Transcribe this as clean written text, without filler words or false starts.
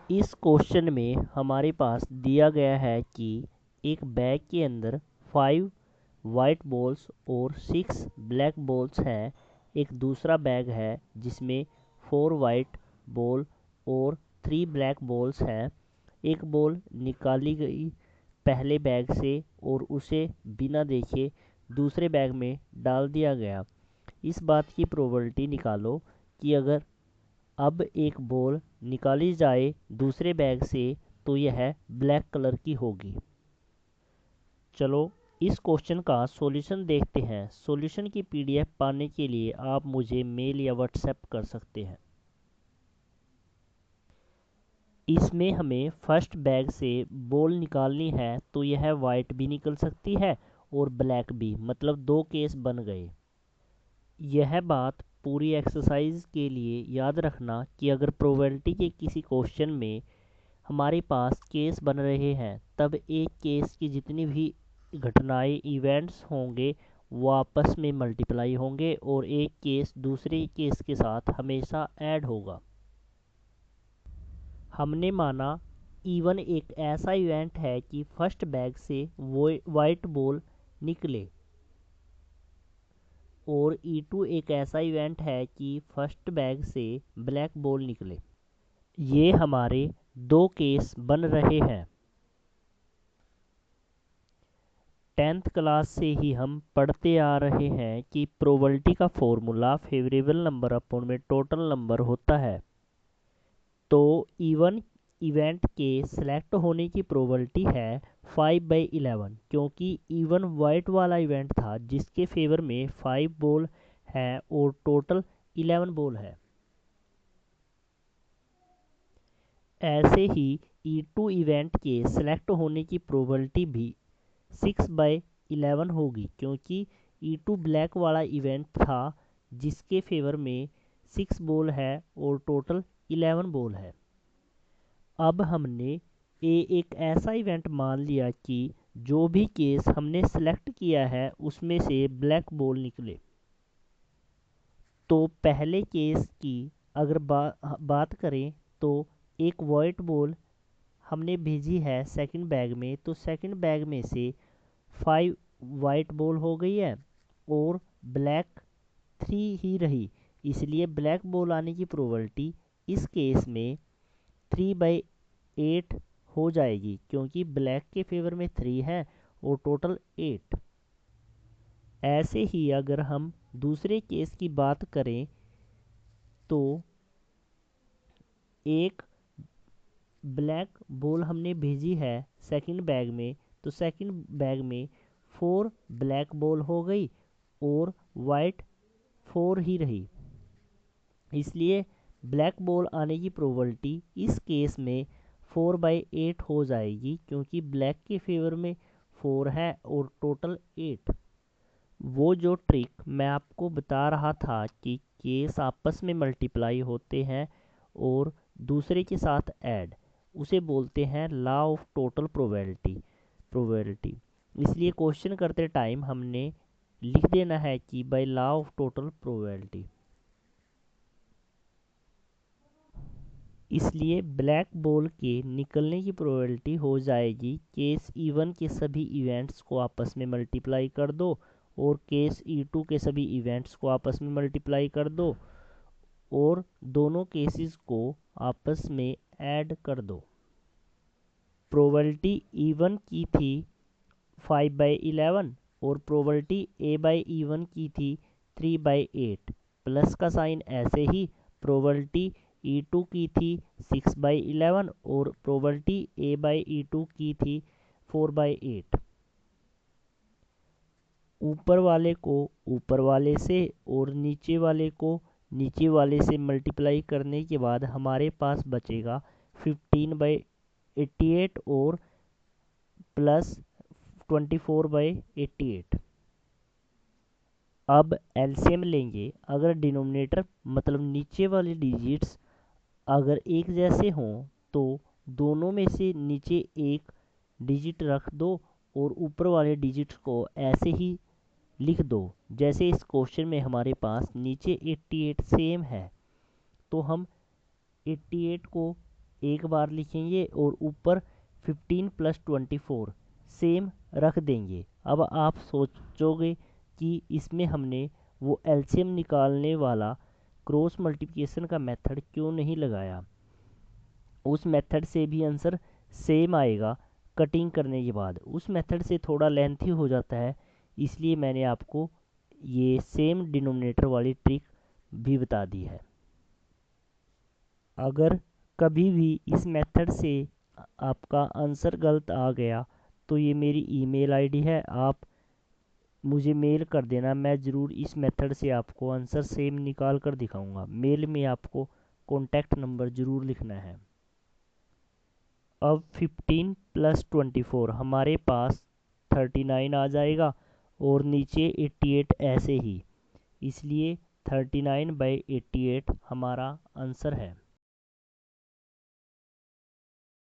इस क्वेश्चन में हमारे पास दिया गया है कि एक बैग के अंदर 5 वाइट बॉल्स और 6 ब्लैक बॉल्स हैं। एक दूसरा बैग है जिसमें 4 वाइट बॉल और 3 ब्लैक बॉल्स हैं। एक बॉल निकाली गई पहले बैग से और उसे बिना देखे दूसरे बैग में डाल दिया गया। इस बात की प्रोबेबिलिटी निकालो कि अगर अब एक बॉल निकाली जाए दूसरे बैग से तो यह ब्लैक कलर की होगी। चलो इस क्वेश्चन का सॉल्यूशन देखते हैं। सॉल्यूशन की पीडीएफ पाने के लिए आप मुझे मेल या व्हाट्सएप कर सकते हैं। इसमें हमें फर्स्ट बैग से बॉल निकालनी है तो यह वाइट भी निकल सकती है और ब्लैक भी, मतलब दो केस बन गए। यह बात पूरी एक्सरसाइज के लिए याद रखना कि अगर प्रोबेबिलिटी के किसी क्वेश्चन में हमारे पास केस बन रहे हैं तब एक केस की जितनी भी घटनाएं इवेंट्स होंगे वो आपस में मल्टीप्लाई होंगे और एक केस दूसरे केस के साथ हमेशा ऐड होगा। हमने माना इवन एक ऐसा इवेंट है कि फर्स्ट बैग से वो वाइट बॉल निकले और E2 एक ऐसा इवेंट है कि फर्स्ट बैग से ब्लैक बॉल निकले। ये हमारे दो केस बन रहे हैं। 10th क्लास से ही हम पढ़ते आ रहे हैं कि प्रोबेबिलिटी का फॉर्मूला फेवरेबल नंबर अपॉन में टोटल नंबर होता है। तो इवन इवेंट के सिलेक्ट होने की प्रोबेबिलिटी है 5/11, क्योंकि इवन वाइट वाला इवेंट था जिसके फेवर में 5 बॉल है और टोटल 11 बॉल है। ऐसे ही E2 इवेंट के सिलेक्ट होने की प्रोबेबिलिटी भी 6/11 होगी, क्योंकि E2 ब्लैक वाला इवेंट था जिसके फेवर में 6 बॉल है और टोटल 11 बॉल है। अब हमने एक ऐसा इवेंट मान लिया कि जो भी केस हमने सेलेक्ट किया है उसमें से ब्लैक बॉल निकले। तो पहले केस की अगर बात करें तो एक वाइट बॉल हमने भेजी है सेकंड बैग में, तो सेकंड बैग में से 5 वाइट बॉल हो गई है और ब्लैक 3 ही रही, इसलिए ब्लैक बॉल आने की प्रोबेबिलिटी इस केस में 3/8 हो जाएगी, क्योंकि ब्लैक के फेवर में 3 है और टोटल 8। ऐसे ही अगर हम दूसरे केस की बात करें तो एक ब्लैक बॉल हमने भेजी है सेकंड बैग में, तो सेकंड बैग में 4 ब्लैक बॉल हो गई और वाइट 4 ही रही, इसलिए ब्लैक बॉल आने की प्रोबेबिलिटी इस केस में 4/8 हो जाएगी, क्योंकि ब्लैक के फेवर में 4 है और टोटल 8। वो जो ट्रिक मैं आपको बता रहा था कि केस आपस में मल्टीप्लाई होते हैं और दूसरे के साथ ऐड, उसे बोलते हैं लॉ ऑफ टोटल प्रोबेबिलिटी। इसलिए क्वेश्चन करते टाइम हमने लिख देना है कि by law of total probability. इसलिए ब्लैक बॉल के निकलने की प्रोबेबिलिटी हो जाएगी केस E1 के सभी इवेंट्स को आपस में मल्टीप्लाई कर दो और केस E2 के सभी इवेंट्स को आपस में मल्टीप्लाई कर दो और दोनों केसेस को आपस में ऐड कर दो। प्रोबेबिलिटी E1 की थी 5/11 और प्रोबेबिलिटी A/E1 की थी 3/8। प्लस का साइन ऐसे ही प्रोबेबिलिटी E2 की थी 6/11 और प्रोबेबिलिटी A/E2 की थी 4/8। ऊपर वाले को ऊपर वाले से और नीचे वाले को नीचे वाले से मल्टीप्लाई करने के बाद हमारे पास बचेगा 15/88 और प्लस 24/88। अब एलसीएम लेंगे। अगर डिनोमिनेटर मतलब नीचे वाले डिजिट्स अगर एक जैसे हों तो दोनों में से नीचे एक डिजिट रख दो और ऊपर वाले डिजिट्स को ऐसे ही लिख दो। जैसे इस क्वेश्चन में हमारे पास नीचे 88 सेम है तो हम 88 को एक बार लिखेंगे और ऊपर 15 + 24 सेम रख देंगे। अब आप सोचोगे कि इसमें हमने वो एलसीएम निकालने वाला क्रॉस मल्टीप्लिकेशन का मेथड क्यों नहीं लगाया। उस मेथड से भी आंसर सेम आएगा कटिंग करने के बाद। उस मेथड से थोड़ा लेंथी हो जाता है, इसलिए मैंने आपको ये सेम डिनोमिनेटर वाली ट्रिक भी बता दी है। अगर कभी भी इस मेथड से आपका आंसर गलत आ गया तो ये मेरी ईमेल आईडी है, आप मुझे मेल कर देना। मैं ज़रूर इस मेथड से आपको आंसर सेम निकाल कर दिखाऊंगा। मेल में आपको कॉन्टैक्ट नंबर ज़रूर लिखना है। अब 15 + 24 हमारे पास 39 आ जाएगा और नीचे 88 ऐसे ही, इसलिए 39/88 हमारा आंसर है।